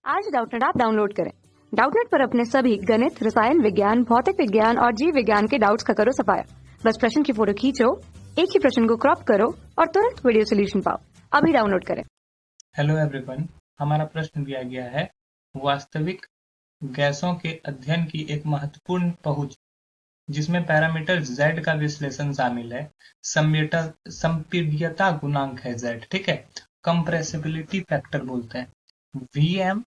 आज Doubtnut app download करें। Doubtnut पर अपने सभी गणित, रसायन विज्ञान, भौतिक विज्ञान और जीव विज्ञान के डाउट्स का करो सफाया। बस प्रश्न की फोटो खींचो, एक ही प्रश्न को क्रॉप करो और तुरंत वीडियो सोल्यूशन पाओ। अभी डाउनलोड करें। हेलो एवरीवन, हमारा प्रश्न दिया गया है वास्तविक गैसों के अध्ययन की एक महत्वपूर्ण पहुंच जिसमें पैरामीटर z का विश्लेषण शामिल है। संपीड्यता गुणांक है z, ठीक है। कंप्रेसिबिलिटी फैक्टर बोलते हैं, Vm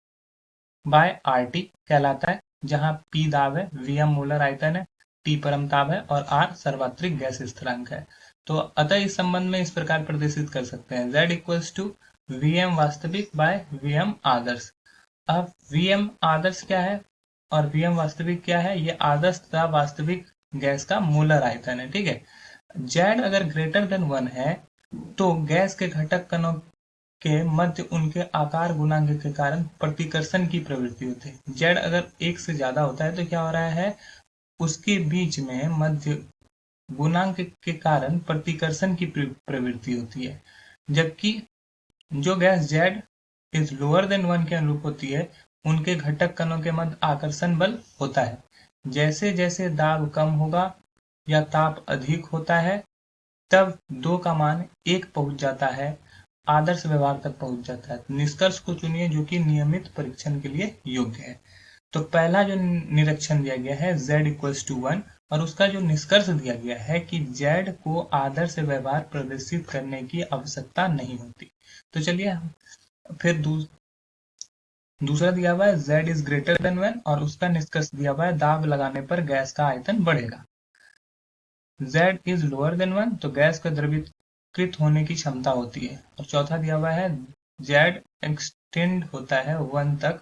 बाय RT कहलाता है, जहां P दाब है, Vm मोलर आयतन है, T परमताप है और R सर्वात्रिक गैस स्थिरांक है। तो अतः इस संबंध में इस प्रकार प्रदर्शित कर सकते हैं, Z इक्वल्स टू Vm वास्तविक बाय Vm आदर्श। अब Vm आदर्श क्या है और Vm वास्तविक क्या है? ये आदर्श तथा वास्तविक गैस का मोलर आयतन है, ठीक है। Z अगर ग्रेटर देन 1 है तो गैस के घटक कणों के मध्य उनके आकार गुणांक के कारण प्रतिकर्षण की प्रवृत्ति होती है। Z अगर 1 से ज्यादा होता है तो क्या हो रहा है? उसके बीच में मध्य गुणांक के कारण प्रतिकर्षण की प्रवृत्ति होती है। जबकि जो gas Z is lower than 1 के अनुरूप होती है, उनके घटक कणों के मध्य आकर्षण बल होता है। जैसे जैसे दाब कम होगा या ताप अधिक होता है, तब 2 का मान 1 पहुंच जाता है, आदर्श व्यवहार तक पहुंच जाता है। निष्कर्ष को चुनिए जो कि नियमित परीक्षण के लिए योग्य है। तो पहला जो निरीक्षण दिया गया है Z इक्वल्स टू 1 और उसका जो निष्कर्ष दिया गया है कि Z को आदर्श व्यवहार प्रदर्शित करने की आवश्यकता नहीं होती। तो चलिए फिर दूसरा दिया हुआ है Z इज ग्रेटर देन 1 और उसका निष्कर्ष दिया हुआ है दाब लगाने पर गैस का आयतन बढ़ेगा। Z इज लोअर देन 1 तो गैस का द्रवीकृत होने की क्षमता होती है। और चौथा दिया हुआ है Z एक्सटेंड होता है 1 तक,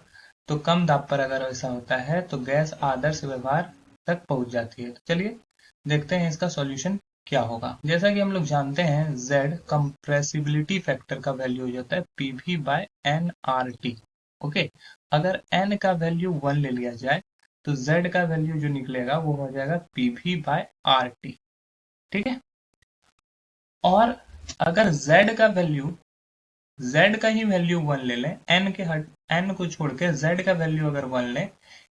तो कम दाब पर अगर ऐसा होता है तो गैस आदर्श व्यवहार तक पहुंच जाती है। तो चलिए देखते हैं इसका सॉल्यूशन क्या होगा। जैसा कि हम लोग जानते हैं Z कंप्रेसिबिलिटी फैक्टर का वैल्यू हो जाता है PV बाय nRT। ओके, अगर n का वैल्यू 1 ले लिया जाए तो Z का वैल्यू जो निकलेगा वो हो जाएगा PV बाय RT, ठीक है। और अगर Z का ही वैल्यू 1 ले लें, n को छोड़ के Z का वैल्यू अगर 1 लें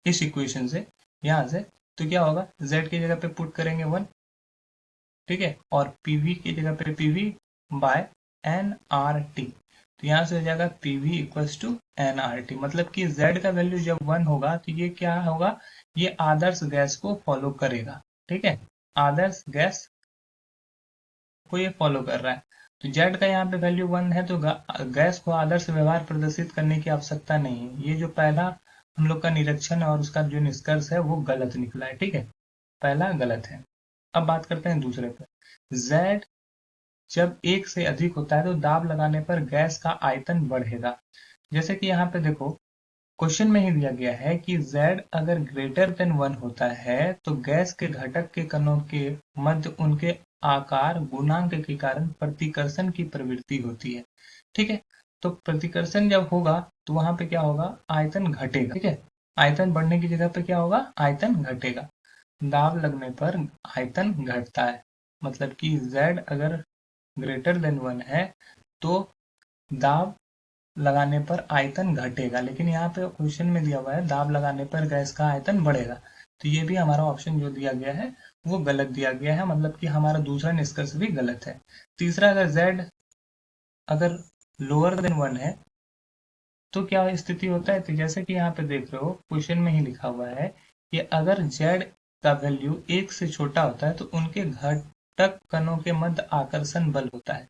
इस इक्वेशन से, यहां से, तो क्या होगा? Z की जगह पे पुट करेंगे 1, ठीक है, और PV की जगह पे PV बाय nRT, तो यहां से हो जाएगा PV इक्वल्स टू nRT। मतलब कि Z का वैल्यू जब 1 होगा तो ये क्या होगा? ये आदर्श गैस को फॉलो करेगा, ठीक है। आदर्श गैस को ये फॉलो कर रहा है। तो Z का यहाँ पे वैल्यू 1 है तो गैस को आदर्श व्यवहार प्रदर्शित करने की आवश्यकता नहीं है। ये जो पहला हम लोग का निरीक्षण है और उसका जो निष्कर्ष है वो गलत निकला है, ठीक है। पहला गलत है। अब बात करते हैं दूसरे पर। Z जब 1 से अधिक होता है तो दाब लगाने पर गैस का आयतन बढ़ेगा। जैसे कि यहाँ पे देखो, क्वेश्चन में ही दिया गया है कि Z अगर ग्रेटर देन 1 होता है तो गैस के घटक के कणों के मध्य उनके आकार गुणांक के कारण प्रतिकर्षण की प्रवृत्ति होती है, ठीक है। तो प्रतिकर्षण जब होगा तो वहां पे क्या होगा? आयतन घटेगा, ठीक है। आयतन बढ़ने की जगह पे क्या होगा? आयतन घटेगा। दाब लगने पर आयतन घटता है। मतलब कि Z अगर ग्रेटर देन 1 है तो दाब लगाने पर आयतन घटेगा, लेकिन यहाँ पे क्वेश्चन में दिया हुआ है दाब लगाने पर गैस का आयतन बढ़ेगा। तो ये भी हमारा ऑप्शन जो दिया गया है वो गलत दिया गया है, मतलब कि हमारा दूसरा निष्कर्ष भी गलत है। तीसरा, अगर Z अगर लोअर देन 1 है तो क्या स्थिति होता है? तो जैसे कि यहाँ पे देख रहे हो क्वेश्चन में ही लिखा हुआ है कि अगर Z का वैल्यू 1 से छोटा होता है तो उनके घटक कणों के मध्य आकर्षण बल होता है।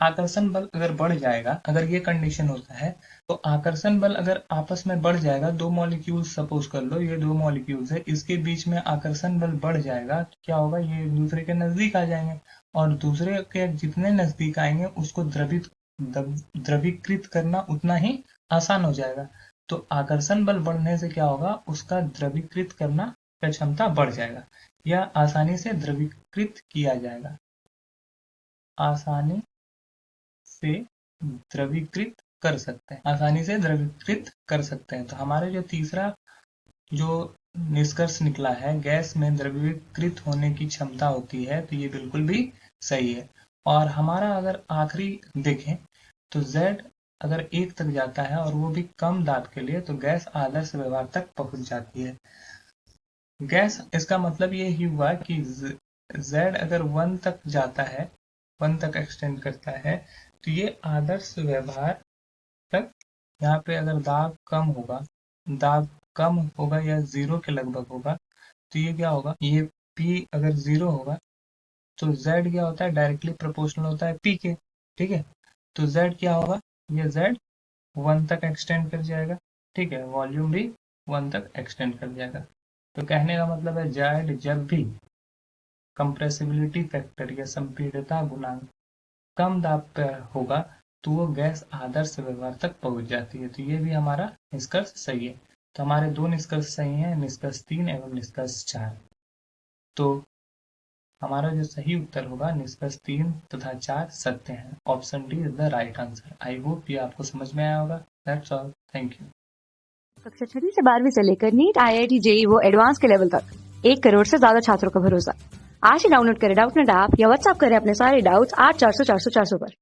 आकर्षण बल अगर बढ़ जाएगा, अगर ये कंडीशन होता है तो आकर्षण बल अगर आपस में बढ़ जाएगा, दो मॉलिक्यूल्स सपोज कर लो, ये दो मॉलिक्यूल्स है, इसके बीच में आकर्षण बल बढ़ जाएगा तो क्या होगा? ये दूसरे के नजदीक आ जाएंगे और दूसरे के जितने नजदीक आएंगे उसको द्रवीकृत करना उतना ही आसान हो जाएगा। तो आकर्षण बल बढ़ने से क्या होगा? उसका द्रवीकृत करना का क्षमता बढ़ जाएगा या आसानी से द्रवीकृत किया जाएगा, आसानी से द्रवीकृत कर सकते हैं, आसानी से द्रवीकृत कर सकते हैं। तो हमारे जो तीसरा जो निष्कर्ष निकला है, गैस में द्रवीकृत होने की क्षमता होती है, तो ये बिल्कुल भी सही है। और हमारा अगर आखिरी देखें तो Z अगर 1 तक जाता है और वो भी कम दाब के लिए तो गैस आदर्श व्यवहार तक पहुंच जाती है। गैस इसका मतलब ये ही हुआ कि Z अगर 1 तक जाता है, 1 तक एक्सटेंड करता है, तो ये आदर्श व्यवहार तक, यहाँ पे अगर दाब कम होगा या 0 के लगभग होगा, तो ये क्या होगा, ये P अगर 0 होगा तो Z क्या होता है, डायरेक्टली प्रोपोर्शनल होता है P के, ठीक है। तो Z क्या होगा, ये Z 1 तक एक्सटेंड कर जाएगा, ठीक है, वॉल्यूम भी 1 तक एक्सटेंड कर जाएगा। तो कहने का मतलब है Z जब भी कंप्रेसिबिलिटी फैक्टर या संपीड़ितता गुणांक कम दाब पर होगा तो वो गैस आदर्श व्यवहार तक पहुंच जाती है। तो ये भी हमारा निष्कर्ष सही है। तो हमारे 2 निष्कर्ष सही हैं, निष्कर्ष 3 एवं निष्कर्ष 4। तो हमारा जो सही उत्तर होगा निष्कर्ष 3 तथा 4 सत्य है। Option D is the right answer. I hope ये आपको समझ में आया होगा। That's all, thank you. कक्षा 6वीं से 12वीं से लेकर नीट, IIT, JEE वो एडवांस के लेवल तक 1 करोड़ से ज्यादा छात्रों का भरोसा। आज ही डाउनलोड करें डाउटनेट ऐप या व्हाट्सएप करें अपने सारे डाउट्स 8400 400 400 पर।